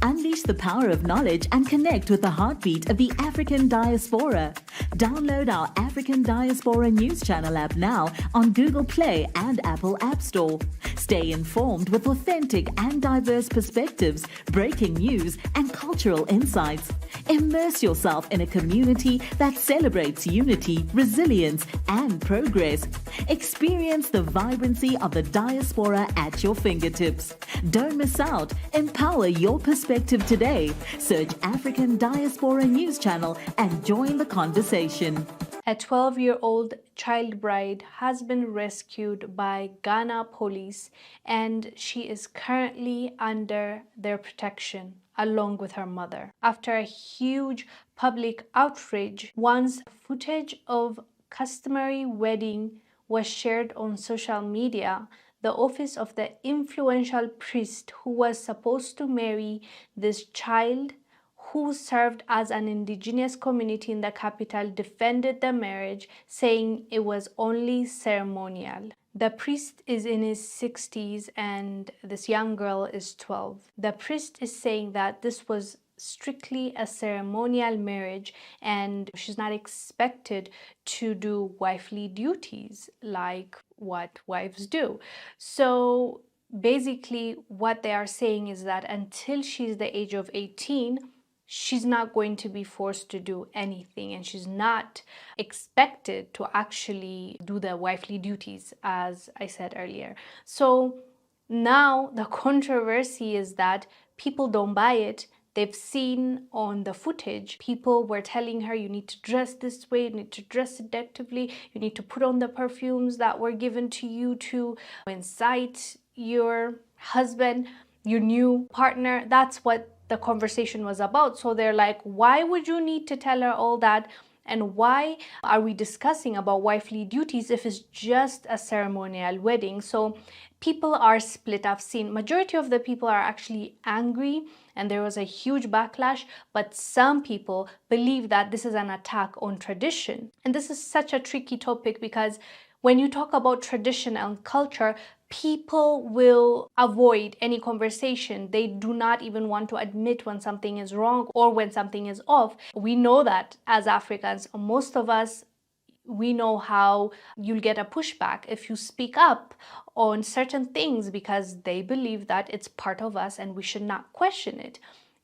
Unleash the power of knowledge and connect with the heartbeat of the African diaspora. Download our African Diaspora News Channel app now on Google Play and Apple App Store. Stay informed with authentic and diverse perspectives, breaking news, and cultural insights. Immerse yourself in a community that celebrates unity, resilience, and progress. Experience the vibrancy of the diaspora at your fingertips. Don't miss out. Empower your perspective today. Search African Diaspora News Channel and join the conversation. A 12-year-old child bride has been rescued by Ghana police, and she is currently under their protection along with her mother. After a huge public outrage, once footage of customary wedding was shared on social media, the office of the influential priest who was supposed to marry this child, who served as an indigenous community in the capital, defended the marriage, saying it was only ceremonial. The priest is in his 60s and this young girl is 12. The priest is saying that this was strictly a ceremonial marriage and she's not expected to do wifely duties like what wives do. So basically what they are saying is that until she's the age of 18, she's not going to be forced to do anything, and she's not expected to actually do the wifely duties, as I said earlier. So now the controversy is that people don't buy it. They've seen on the footage, people were telling her, you need to dress this way, you need to dress seductively, you need to put on the perfumes that were given to you to incite your husband, your new partner. That's what the conversation was about. So they're like, why would you need to tell her all that? And why are we discussing about wifely duties if it's just a ceremonial wedding? So people are split. I've seen majority of the people are actually angry and there was a huge backlash, but some people believe that this is an attack on tradition. And this is such a tricky topic because when you talk about tradition and culture, people will avoid any conversation. They do not even want to admit when something is wrong or when something is off. We know that as Africans, most of us, we know how you'll get a pushback if you speak up on certain things because they believe that it's part of us and we should not question it.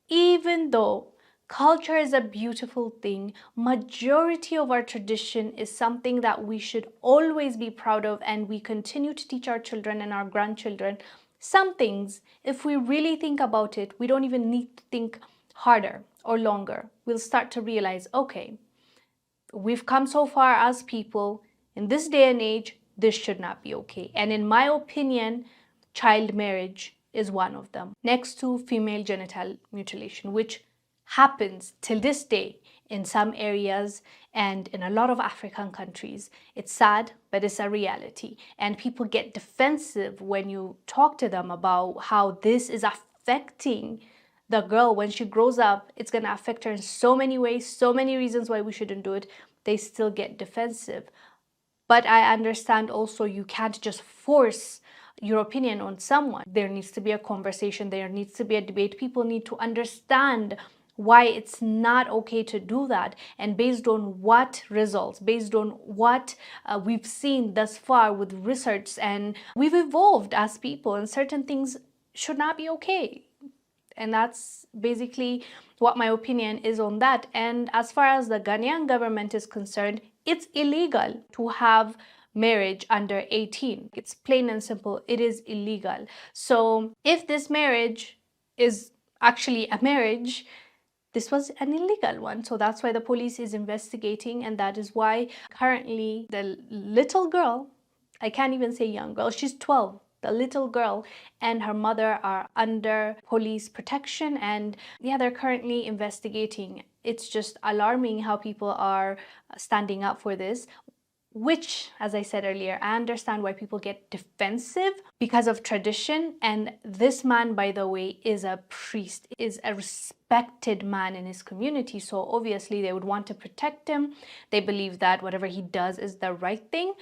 Even though culture is a beautiful thing, majority of our tradition is something that we should always be proud of, and we continue to teach our children and our grandchildren. Some things, if we really think about it, we don't even need to think harder or longer. We'll start to realize, okay, we've come so far as people. In this day and age, this should not be okay. And in my opinion, child marriage is one of them. Next to female genital mutilation, which happens till this day in some areas and in a lot of African countries. It's sad, but it's a reality. And people get defensive when you talk to them about how this is affecting the girl when she grows up. It's going to affect her in so many ways, so many reasons why we shouldn't do it. They still get defensive. But I understand also you can't just force your opinion on someone. There needs to be a conversation. There needs to be a debate. People need to understand why it's not okay to do that, and based on what results, based on what we've seen thus far with research, and we've evolved as people, and certain things should not be okay. And that's basically what my opinion is on that. And as far as the Ghanaian government is concerned, it's illegal to have marriage under 18. It's plain and simple, it is illegal. So if this marriage is actually a marriage, this was an illegal one. So that's why the police is investigating, and that is why currently the little girl, I can't even say young girl, she's 12, the little girl and her mother are under police protection, and yeah, they're currently investigating. It's just alarming how people are standing up for this, which, as I said earlier, I understand why people get defensive because of tradition. And this man, by the way, is a priest, is a respected man in his community. So obviously they would want to protect him. They believe that whatever he does is the right thing.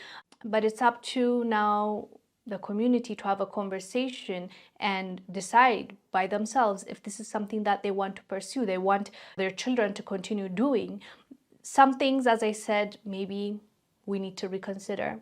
But it's up to now the community to have a conversation and decide by themselves if this is something that they want to pursue, they want their children to continue doing. Some things, as I said, maybe we need to reconsider.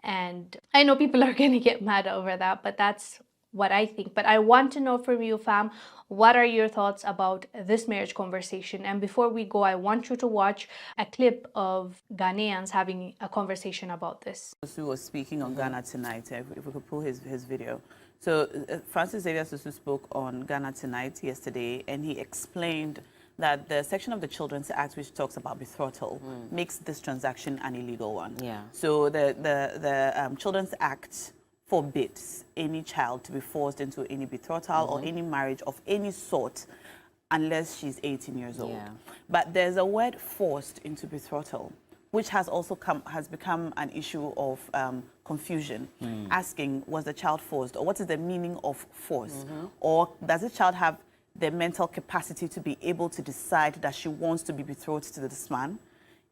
And I know people are going to get mad over that, but that's what I think. But I want to know from you, fam, what are your thoughts about this marriage conversation? And before we go, I want you to watch a clip of Ghanaians having a conversation about this. Susu was speaking on Ghana Tonight, if we could pull his video. So Francis Xavier Susu spoke on Ghana Tonight yesterday, and he explained that the section of the Children's Act which talks about betrothal makes this transaction an illegal one. Yeah. So the Children's Act forbids any child to be forced into any betrothal or any marriage of any sort unless she's 18 years old. Yeah. But there's a word forced into betrothal, which has also become an issue of confusion, asking, was the child forced, or what is the meaning of force? Or does the child have the mental capacity to be able to decide that she wants to be betrothed to this man?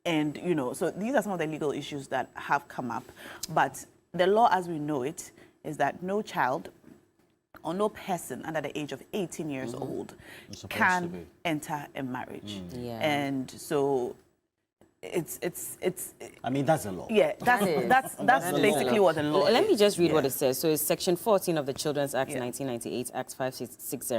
And, you know, so these are some of the legal issues that have come up. But the law as we know it is that no child or no person under the age of 18 years old can enter a marriage. Yeah. And so it's I mean, that's a law. yeah, that's basically what the law is. Let me just read what it says. So it's Section 14 of the Children's Act 1998, Act 560.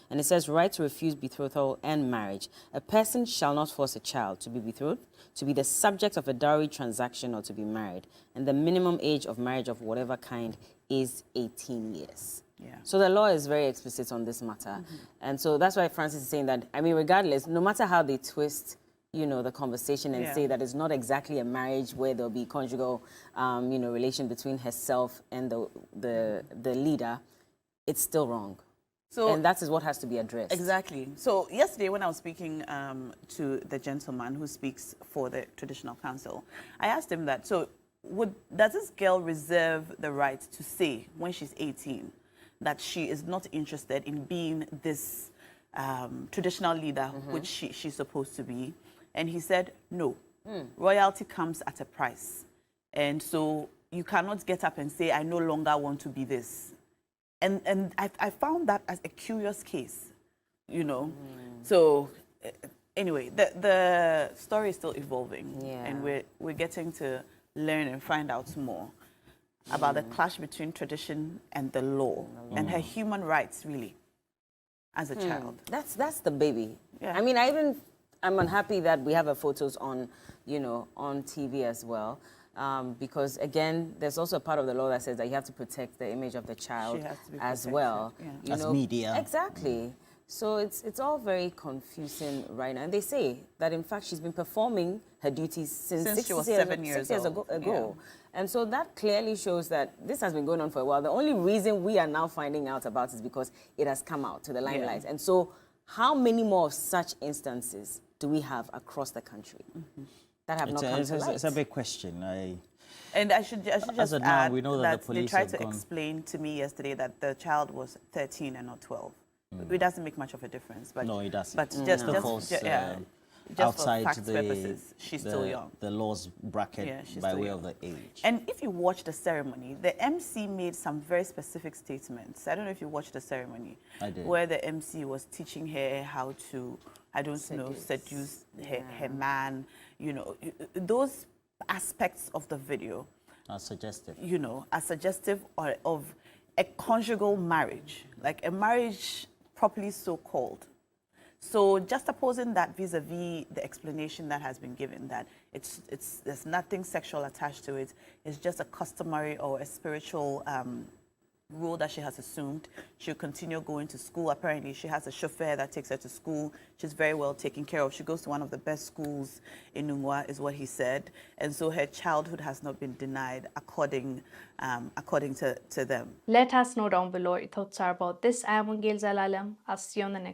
And it says, right to refuse betrothal and marriage. A person shall not force a child to be betrothed, to be the subject of a dowry transaction, or to be married. And the minimum age of marriage of whatever kind is 18 years. Yeah. So the law is very explicit on this matter. And so that's why Francis is saying that, I mean, regardless, no matter how they twist, you know, the conversation and say that it's not exactly a marriage where there'll be conjugal, you know, relation between herself and the leader, it's still wrong. So, and that is what has to be addressed. Exactly. So yesterday when I was speaking to the gentleman who speaks for the Traditional Council, I asked him that, so does this girl reserve the right to say when she's 18 that she is not interested in being this traditional leader, which she's supposed to be? And he said, no, royalty comes at a price. And so you cannot get up and say, I no longer want to be this. And I found that as a curious case, you know. So anyway, the story is still evolving. Yeah. And we're getting to learn and find out more about the clash between tradition and the law and her human rights, really, as a child. That's the baby. Yeah. I mean, I'm unhappy that we have her photos on, you know, on TV as well. Because again, there's also a part of the law that says that you have to protect the image of the child as well. Yeah. You As know, media. Exactly. So it's all very confusing right now. And they say that in fact she's been performing her duties since she was 6 years ago. Yeah. And so that clearly shows that this has been going on for a while. The only reason we are now finding out about it is because it has come out to the limelight. Yeah. And so how many more of such instances do we have across the country that have not come to light? It's a big question. And I should just of now, add we know that the they police tried have to gone- explain to me yesterday that the child was 13 and not 12. It doesn't make much of a difference. But, No, it doesn't. But Still just falls, just for outside facts purposes, she's still young. the law's bracket Yeah, she's by still way young. of the age. And if you watch the ceremony, the MC made some very specific statements. I don't know if you watched the ceremony. I did. Where the MC was teaching her how to, I don't know, seduce her man. You know, those aspects of the video, Suggestive. you know, are suggestive of a conjugal marriage, like a marriage properly so called. So just opposing that vis-a-vis the explanation that has been given, that there's nothing sexual attached to it, it's just a customary or a spiritual role that she has assumed. She'll continue going to school. Apparently, she has a chauffeur that takes her to school. She's very well taken care of. She goes to one of the best schools in Nungwa, is what he said. And so her childhood has not been denied, according to them. Let us know down below your thoughts are about this. I am Wongel Zelalem. I'll see you on the next.